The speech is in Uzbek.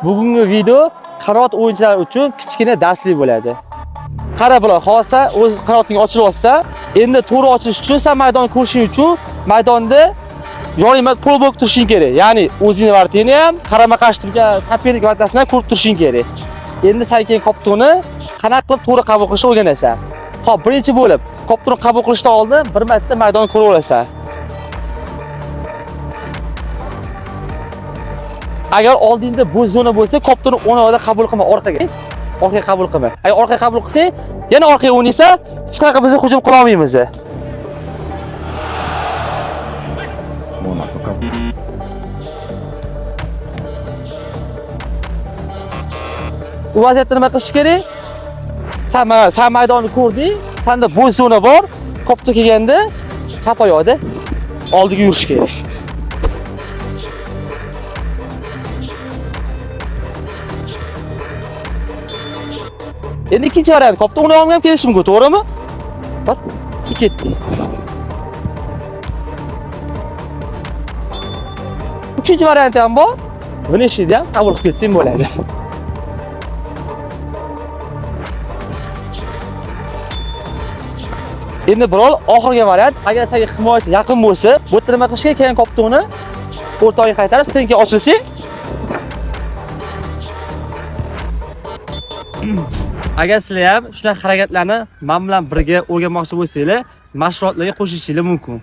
Bugungi video qanot o'yinchilar uchun kichkina darslik bo'ladi. Qara bular, xohlasa o'z qanoting ochilib olsa, endi to'g'ri ochilish uchun sen maydonni ko'rishing uchun maydonda yoningma qo'l bo'lib turishing kerak. Ya'ni o'zing vartini ham, qarama-qarshi turgan sopernik vartasini ko'rib turishing kerak. Endi sen keyin koptoni qanaqa qilib to'g'ri qabul qilishni o'rganasan. Xo'p, birinchi bo'lib koptoni qabul qilishdan oldin bir marta maydonni ko'rib olasan. Agar oldingda bo'sh zona bo'lsa, koptoni o'rnida qabul qilma, orqaga qabul qilma. Agar orqaga qabul qilsang, yana orqaga o'ynaysa, hech qanaqa biz hujum qila olmaymiz. Bu vaziyatda nima qilish kerak? Sen maydonni ko'rding, senda bo'sh zona bor, kopto kelganda chap oyoqda oldiga yurish kerak. Endi ikkinchi variant, kopto o'ynay olmagan kelish mumkin, to'g'rimi? Bak, ketdi. Uchinchi variant ham bor. Buni ishida ham qabul qilib ketsang bo'ladi. Endi birol oxirgi variant, agar senga himoyachi yaqin bo'lsa, bu yerda nima qilish kerak? Keyin koptoni o'rtoqqa qaytarib, senga ochilsang. Agar sizlar ham shunaqa harakatlarni men bilan birga o'rganmoqchi bo'lsanglar, mashg'ulotlarga qo'shilishinglar mumkin.